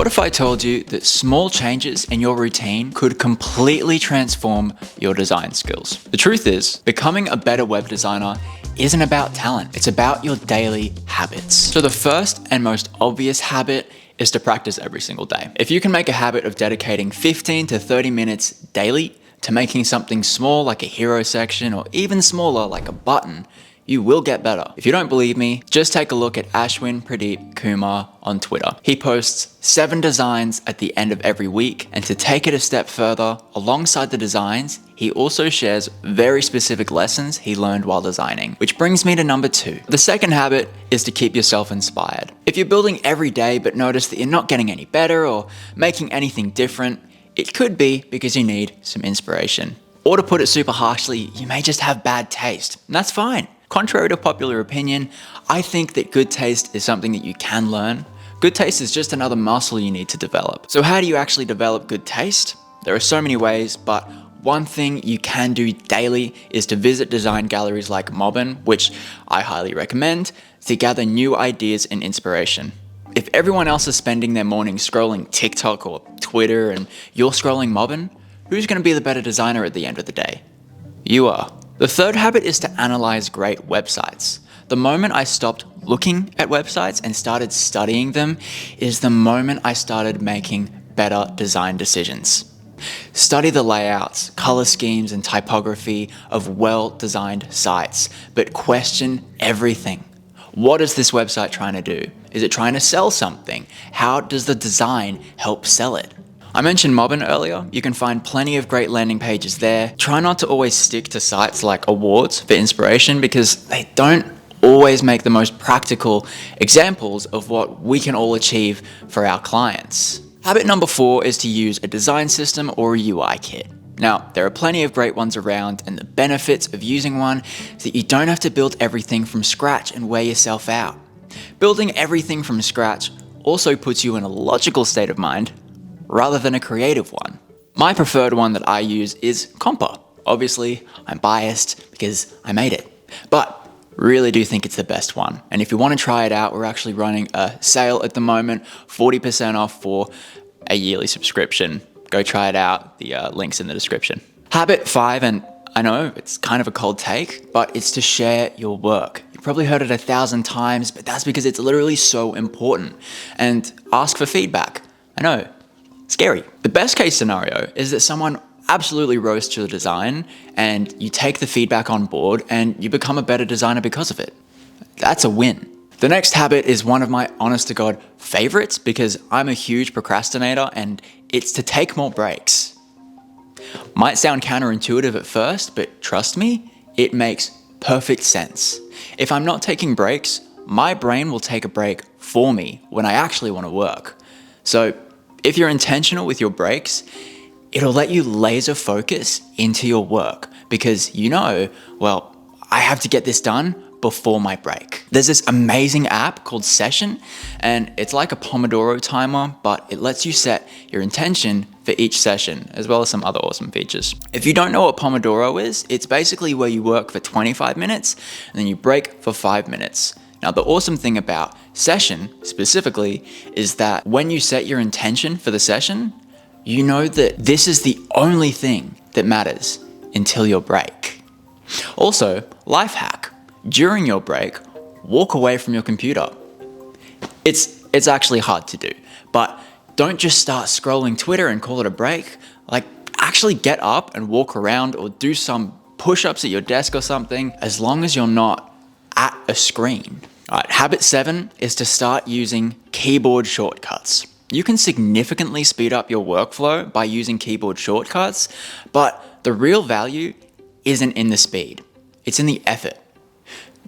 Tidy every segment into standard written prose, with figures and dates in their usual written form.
if I told you that small changes in your routine could completely transform your design skills? The truth is, becoming a better web designer isn't about talent, it's about your daily habits. So the first and most obvious habit is to practice every single day. If you can make a habit of dedicating 15 to 30 minutes daily to making something small like a hero section or even smaller like a button, you will get better. If you don't believe me, just take a look at Ashwin Pradeep Kumar on Twitter. He posts 7 designs at the end of every week, and to take it a step further, alongside the designs, he also shares very specific lessons he learned while designing. Which brings me to number 2. The second habit is to keep yourself inspired. If you're building every day but notice that you're not getting any better or making anything different, it could be because you need some inspiration. Or to put it super harshly, you may just have bad taste, and that's fine. Contrary to popular opinion, I think that good taste is something that you can learn. Good taste is just another muscle you need to develop. So how do you actually develop good taste? There are so many ways, but one thing you can do daily is to visit design galleries like Mobbin, which I highly recommend, to gather new ideas and inspiration. If everyone else is spending their morning scrolling TikTok or Twitter and you're scrolling Mobbin, who's going to be the better designer at the end of the day? You are. The third habit is to analyze great websites. The moment I stopped looking at websites and started studying them is the moment I started making better design decisions. Study the layouts, color schemes, and typography of well-designed sites, but question everything. What is this website trying to do? Is it trying to sell something? How does the design help sell it? I mentioned Mobbin earlier. You can find plenty of great landing pages there. Try not to always stick to sites like awards for inspiration because they don't always make the most practical examples of what we can all achieve for our clients. Habit number 4 is to use a design system or a UI kit. Now, there are plenty of great ones around, and the benefits of using one is that you don't have to build everything from scratch and wear yourself out. Building everything from scratch also puts you in a logical state of mind rather than a creative one. My preferred one that I use is Compa. Obviously, I'm biased because I made it, but really do think it's the best one. And if you want to try it out, we're actually running a sale at the moment, 40% off for a yearly subscription. Go try it out, the link's in the description. Habit 5, and I know it's kind of a cold take, but it's to share your work. You've probably heard it 1,000 times, but that's because it's literally so important. And ask for feedback. I know, scary. The best case scenario is that someone absolutely roasts your design and you take the feedback on board and you become a better designer because of it. That's a win. The next habit is one of my honest to God favorites because I'm a huge procrastinator, and it's to take more breaks. Might sound counterintuitive at first, but trust me, it makes perfect sense. If I'm not taking breaks, my brain will take a break for me when I actually want to work. So if you're intentional with your breaks, it'll let you laser focus into your work because well, I have to get this done before my break. There's this amazing app called Session, and it's like a Pomodoro timer, but it lets you set your intention for each session, as well as some other awesome features. If you don't know what Pomodoro is, it's basically where you work for 25 minutes and then you break for 5 minutes. Now, the awesome thing about Session specifically is that when you set your intention for the session, you know that this is the only thing that matters until your break. Also, life hack. During your break, walk away from your computer. It's actually hard to do, but don't just start scrolling Twitter and call it a break. Like, actually get up and walk around or do some push-ups at your desk or something, as long as you're not at a screen. All right, habit 7 is to start using keyboard shortcuts. You can significantly speed up your workflow by using keyboard shortcuts, but the real value isn't in the speed, it's in the effort.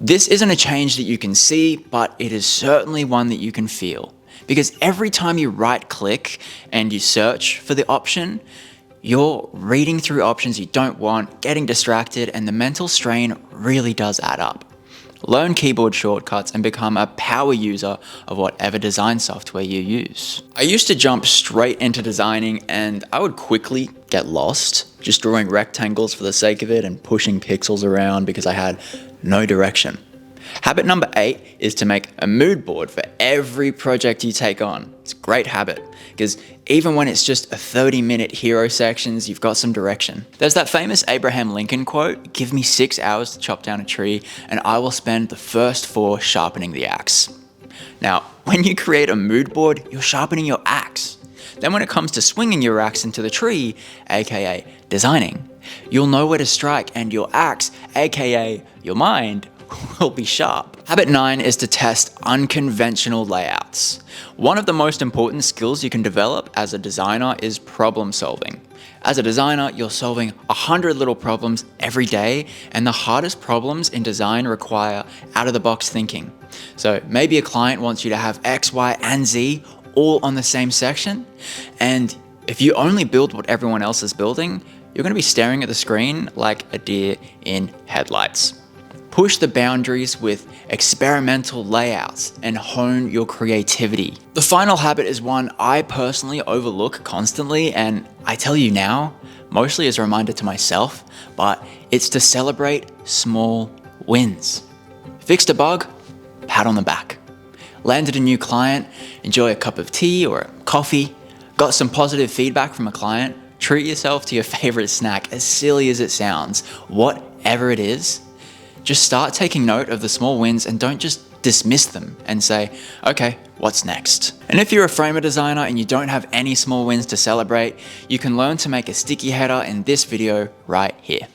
This isn't a change that you can see, but it is certainly one that you can feel. Because every time you right-click and you search for the option, you're reading through options you don't want, getting distracted, and the mental strain really does add up. Learn keyboard shortcuts and become a power user of whatever design software you use. I used to jump straight into designing and I would quickly get lost, just drawing rectangles for the sake of it and pushing pixels around because I had no direction. Habit number 8 is to make a mood board for every project you take on. It's a great habit because even when it's just a 30-minute hero sections, you've got some direction. There's that famous Abraham Lincoln quote, "Give me 6 hours to chop down a tree and I will spend the first 4 sharpening the axe." Now, when you create a mood board, you're sharpening your axe. Then when it comes to swinging your axe into the tree, aka designing, you'll know where to strike and your axe, aka your mind, will be sharp. Habit 9 is to test unconventional layouts. One of the most important skills you can develop as a designer is problem solving. As a designer, you're solving 100 little problems every day, and the hardest problems in design require out-of-the-box thinking. So maybe a client wants you to have X, Y, and Z all on the same section, and if you only build what everyone else is building, you're going to be staring at the screen like a deer in headlights. Push the boundaries with experimental layouts and hone your creativity. The final habit is one I personally overlook constantly, and I tell you now, mostly as a reminder to myself, but it's to celebrate small wins. Fixed a bug? Pat on the back. Landed a new client? Enjoy a cup of tea or a coffee? Got some positive feedback from a client? Treat yourself to your favorite snack, as silly as it sounds. Whatever it is, just start taking note of the small wins and don't just dismiss them and say, okay, what's next? And if you're a Framer designer and you don't have any small wins to celebrate, you can learn to make a sticky header in this video right here.